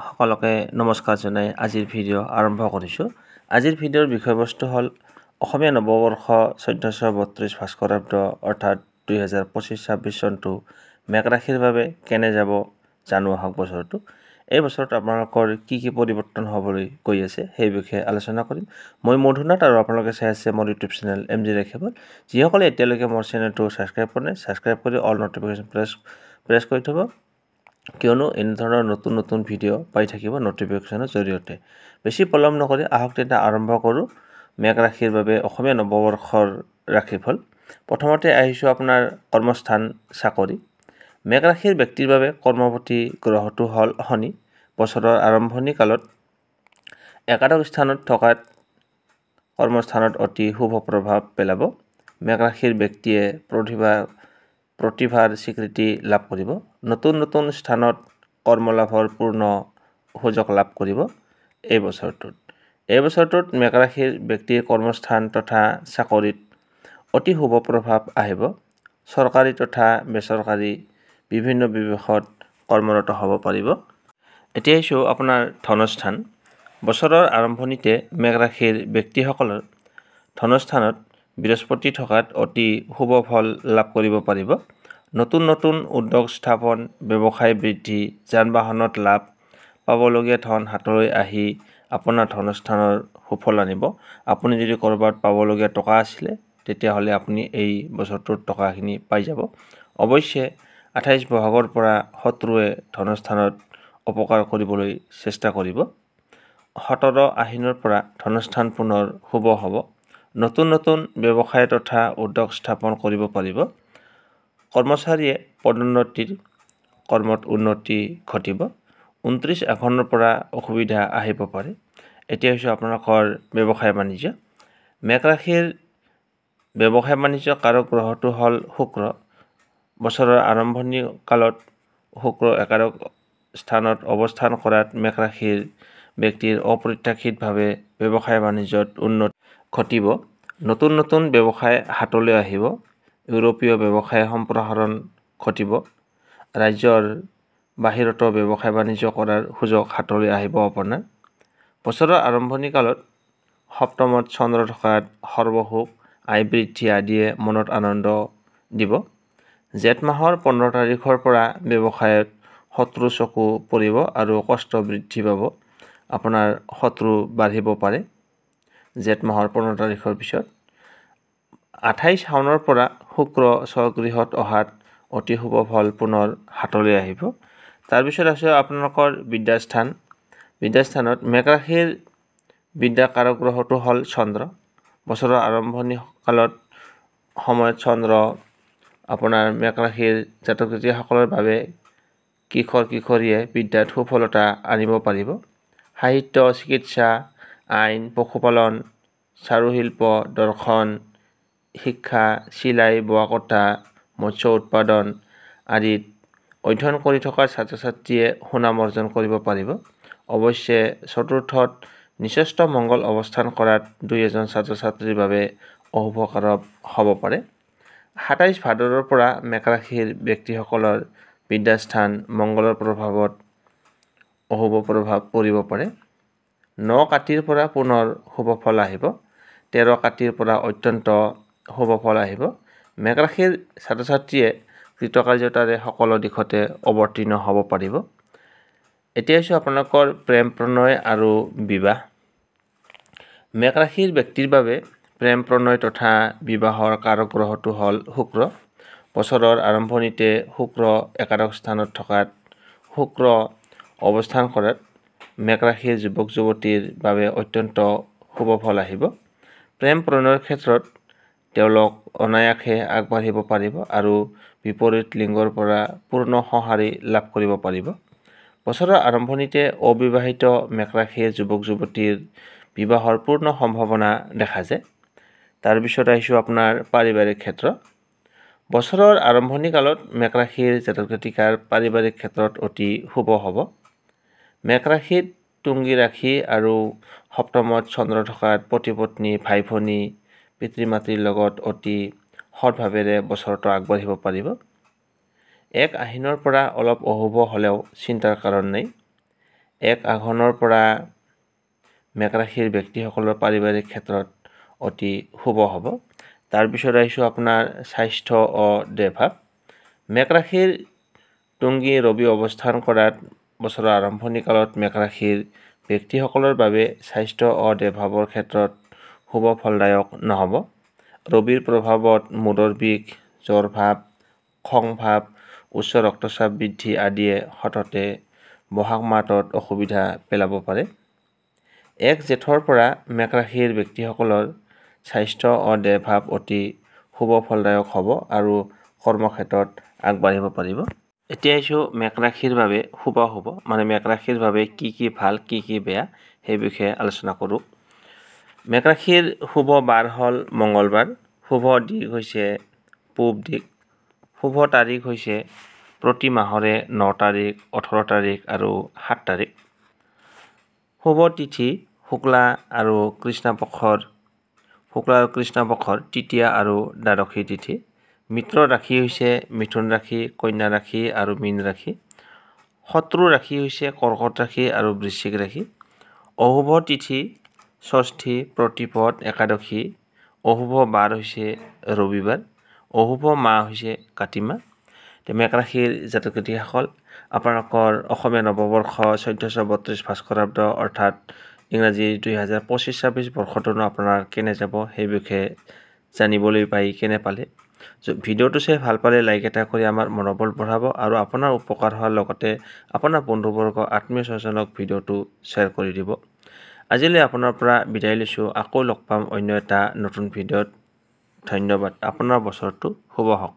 সকলকে নমস্কাৰ জনাই আজিৰ ভিডিঅ' আৰম্ভ কৰিছোঁ। আজিৰ ভিডিঅ'ৰ বিষয়বস্তু হ'ল অসমীয়া নৱবৰ্ষ 1432 ভাস্কৰাব্দ অৰ্থাৎ 2025-26 চনটো মেঘ ৰাশিৰ বাবে কেনে যাব জানো আহক বছৰটো। এই বছৰত আপোনালোকৰ কি কি পৰিৱৰ্তন হ'বলৈ গৈ আছে সেই বিষয়ে আলোচনা কৰিম। মই মধুনাথ আৰু আপোনালোকে চাই আছে মোৰ ইউটিউব চেনেল MG ৰেখেবল। যিসকলে এতিয়ালৈকে মোৰ চেনেলটো ছাবস্ক্ৰাইব কৰা নাই, ছাবস্ক্ৰাইব কৰি অল নটিফিকেশ্যন প্ৰেছ কৰি থ'ব, কিয়নো এনেধৰণৰ নতুন নতুন ভিডিঅ' পাই থাকিব নটিফিকেশ্যনৰ জৰিয়তে। বেছি পলম নকৰি আহক তেতিয়া আৰম্ভ কৰোঁ মেঘ ৰাশিৰ বাবে অসমীয়া নৱবৰ্ষৰ ৰাশিফল। প্ৰথমতে আহিছোঁ আপোনাৰ কৰ্মস্থান চাকৰি। মেঘ ৰাশিৰ ব্যক্তিৰ বাবে কৰ্মপতি গ্ৰহটো হ'ল শনি। বছৰৰ আৰম্ভণি কালত একাদশ স্থানত থকাত কৰ্মস্থানত অতি শুভ প্ৰভাৱ পেলাব। মেঘ ৰাশিৰ ব্যক্তিয়ে প্ৰতিভাৰ স্বীকৃতি লাভ কৰিব। নতুন নতুন স্থানত কৰ্মলাভৰ পূৰ্ণ সুযোগ লাভ কৰিব এই বছৰটোত মেঘ ৰাশিৰ ব্যক্তিৰ কৰ্মস্থান তথা চাকৰিত অতি শুভ প্ৰভাৱ আহিব। চৰকাৰী তথা বেচৰকাৰী বিভিন্ন বিভাগত কৰ্মৰত হ'ব পাৰিব। এতিয়া আহিছোঁ আপোনাৰ ধনস্থান। বছৰৰ আৰম্ভণিতে মেঘ ৰাশিৰ ব্যক্তিসকলৰ ধনস্থানত বৃহস্পতি থকাত অতি শুভ ফল লাভ কৰিব পাৰিব। নতুন নতুন উদ্যোগ স্থাপন, ব্যৱসায় বৃদ্ধি, যান বাহনত লাভ, পাবলগীয়া ধন হাতলৈ আহি আপোনাৰ ধনস্থানৰ সুফল আনিব। আপুনি যদি ক'ৰবাত পাবলগীয়া টকা আছিলে তেতিয়াহ'লে আপুনি এই বছৰটোত টকাখিনি পাই যাব। অৱশ্যে 28 বহাগৰ পৰা শত্ৰুৱে ধনস্থানত অপকাৰ কৰিবলৈ চেষ্টা কৰিব। 17 আহিনৰ পৰা ধনস্থান পুনৰ শুভ হ'ব। নতুন নতুন ব্যৱসায় তথা উদ্যোগ স্থাপন কৰিব পাৰিব। কৰ্মচাৰীয়ে পদোন্নতিৰ কৰ্মত উন্নতি ঘটিব। 29 আঘোণৰ পৰা অসুবিধা আহিব পাৰে। এতিয়া হৈছে আপোনালোকৰ ব্যৱসায় বাণিজ্য। মেঘ ৰাশিৰ ব্যৱসায় বাণিজ্য কাৰক গ্ৰহটো হ'ল শুক্ৰ। বছৰৰ আৰম্ভণি কালত শুক্ৰ একাদশ স্থানত অৱস্থান কৰাত মেঘ ৰাশিৰ ব্যক্তিৰ অপ্ৰত্যাশিতভাৱে ব্যৱসায় বাণিজ্যত উন্নতি ঘটিব। নতুন নতুন ব্যৱসায় হাতলৈ আহিব। ইউৰোপীয় ব্যৱসায় সম্প্ৰসাৰণ ঘটিব। ৰাজ্যৰ বাহিৰতো ব্যৱসায় বাণিজ্য কৰাৰ সুযোগ হাতলৈ আহিব আপোনাৰ। বছৰৰ আৰম্ভণি কালত সপ্তমত চন্দ্ৰ থকাত সৰ্বসুখ, আয় বৃদ্ধি আদিয়ে মনত আনন্দ দিব। জেঠ মাহৰ 15 তাৰিখৰ পৰা ব্যৱসায়ত শত্ৰু চকু পৰিব আৰু কষ্ট বৃদ্ধি পাব। আপোনাৰ শত্ৰু বাঢ়িব পাৰে জেঠ মাহৰ 15 তাৰিখৰ পিছত। 28 শাওনৰ পৰা শুক্ৰ স্বগৃহত অহাত অতি শুভ ফল পুনৰ হাতলৈ আহিব। তাৰপিছত আছে আপোনালোকৰ বিদ্যাস্থান। বিদ্যাস্থানত মেঘ ৰাশিৰ বিদ্যা কাৰক গ্ৰহটো হ'ল চন্দ্ৰ। বছৰৰ আৰম্ভণি কালত সময়ত চন্দ্ৰ আপোনাৰ মেঘ ৰাশিৰ জাতক জাতিকাসকলৰ বাবে কিশোৰীয়ে বিদ্যাত সুফলতা আনিব পাৰিব। সাহিত্য, চিকিৎসা, আইন, পশুপালন, চাৰুশিল্প, দৰ্শন, শিক্ষা, চিলাই, বোৱা কটা, মৎস্য উৎপাদন আদিত অধ্যয়ন কৰি থকা ছাত্ৰ ছাত্ৰীয়ে সুনাম অৰ্জন কৰিব পাৰিব। অৱশ্যে চতুৰ্থত নিচস্থ মংগল অৱস্থান কৰাত দুই এজন ছাত্ৰ ছাত্ৰীৰ বাবে অশুভকাৰক হ'ব পাৰে। 27 ভাদৰৰ পৰা মেঘ ৰাশিৰ ব্যক্তিসকলৰ বিদ্যাস্থান মংগলৰ প্ৰভাৱত অশুভ প্ৰভাৱ পৰিব পাৰে। 9 কাতিৰ পৰা পুনৰ শুভ ফল আহিব। 13 কাতিৰ পৰা অত্যন্ত শুভ ফল আহিব। মেঘ ৰাশিৰ ছাত্ৰ ছাত্ৰীয়ে কৃতকাৰ্যতাৰে সকলো দিশতে অৱতীৰ্ণ হ'ব পাৰিব। এতিয়া হৈছে আপোনালোকৰ প্ৰেম প্ৰণয় আৰু বিবাহ। মেঘ ৰাশিৰ ব্যক্তিৰ বাবে প্ৰেম প্ৰণয় তথা বিবাহৰ কাৰক গ্ৰহটো হ'ল শুক্ৰ। বছৰৰ আৰম্ভণিতে শুক্ৰ একাদশ স্থানত থকাত শুক্ৰ অৱস্থান কৰাত মেঘ ৰাশিৰ যুৱক যুৱতীৰ বাবে অত্যন্ত শুভ ফল আহিব। প্ৰেম প্ৰণয়ৰ ক্ষেত্ৰত তেওঁলোক অনায়াসে আগবাঢ়িব পাৰিব আৰু বিপৰীত লিংগৰ পৰা পূৰ্ণ সঁহাৰি লাভ কৰিব পাৰিব। বছৰৰ আৰম্ভণিতে অবিবাহিত মেঘ ৰাশিৰ যুৱক যুৱতীৰ বিবাহৰ পূৰ্ণ সম্ভাৱনা দেখা যায়। তাৰপিছত আহিছোঁ আপোনাৰ পাৰিবাৰিক ক্ষেত্ৰ। বছৰৰ আৰম্ভণি কালত মেঘ ৰাশিৰ জাতক জাতিকাৰ পাৰিবাৰিক ক্ষেত্ৰত অতি শুভ হ'ব। মেঘ ৰাশিত তুংগী ৰাশি আৰু সপ্তমত চন্দ্ৰ থকাত পতি পত্নী, ভাই ভনী, পিতৃ মাতৃৰ লগত অতি সৎভাৱেৰে বছৰটো আগবাঢ়িব পাৰিব। 1 আহিনৰ পৰা অলপ অশুভ হ'লেও চিন্তাৰ কাৰণ নাই। 1 আঘোণৰ পৰা মেঘ ৰাশিৰ ব্যক্তিসকলৰ পাৰিবাৰিক ক্ষেত্ৰত অতি শুভ হ'ব। তাৰপিছত আহিছোঁ আপোনাৰ স্বাস্থ্য ও দেহভাৱ। মেঘ ৰাশিৰ তুংগী ৰবি অৱস্থান কৰাত বছৰৰ আৰম্ভণি কালত মেঘ ৰাশিৰ ব্যক্তিসকলৰ বাবে স্বাস্থ্য ও দেহভাৱৰ ক্ষেত্ৰত শুভ ফলদায়ক নহ'ব। ৰবিৰ প্ৰভাৱত মূৰৰ বিষ, জ্বৰ ভাৱ, খং ভাৱ, উচ্চ ৰক্তচাপ বৃদ্ধি আদিয়ে সততে বহাগ মাহটোত অসুবিধা পেলাব পাৰে। 1 জেঠৰ পৰা মেঘ ৰাশিৰ ব্যক্তিসকলৰ স্বাস্থ্য ও দেহভাৱ অতি শুভ ফলদায়ক হ'ব আৰু কৰ্মক্ষেত্ৰত আগবাঢ়িব পাৰিব। এতিয়া আহিছোঁ মেঘ ৰাশিৰ বাবে শুভ মানে মেঘ ৰাশিৰ বাবে কি ভাল কি বেয়া সেই বিষয়ে আলোচনা কৰোঁ। মেঘ ৰাশিৰ শুভ বাৰ হ'ল মঙ্গলবাৰ। শুভ দিশ হৈছে পূব দিশ। শুভ তাৰিখ হৈছে প্ৰতি মাহৰে 9 তাৰিখ, 18 তাৰিখ আৰু 7 তাৰিখ। শুভ তিথি শুক্লা আৰু কৃষ্ণপক্ষৰ তৃতীয়া আৰু দ্বাদশী তিথি। মিত্ৰ ৰাশি হৈছে মিথুন ৰাশি, কন্যা ৰাশি আৰু মীন ৰাশি। শত্ৰু ৰাশি হৈছে কৰ্কট ৰাশি আৰু বৃশ্চিক ৰাশি। অশুভ তিথি ষষ্ঠী, প্ৰতিপদ, একাদশী। অশুভ বাৰ হৈছে ৰবিবাৰ। অশুভ মাহ হৈছে কাতি মাহ। মেঘ ৰাশিৰ জাতক জাতিসকল, আপোনালোকৰ অসমীয়া নৱবৰ্ষ 1432 ভাস্কৰাব্দ অৰ্থাৎ ইংৰাজী 2025-26 বৰ্ষটোনো আপোনাৰ কেনে যাব সেই বিষয়ে জানিবলৈ পাই কেনে পালে। ভিডিঅ'টো চাই ভাল পালে লাইক এটা কৰি আমাৰ মনোবল বঢ়াব আৰু আপোনাৰ উপকাৰ হোৱাৰ লগতে আপোনাৰ বন্ধুবৰ্গ আত্মীয় স্বজনক ভিডিঅ'টো শ্বেয়াৰ কৰি দিব। আজিলৈ আপোনাৰ পৰা বিদায় লৈছোঁ। আকৌ লগ পাম অন্য এটা নতুন ভিডিঅ'ত। ধন্যবাদ। আপোনাৰ বছৰটো শুভ হওক।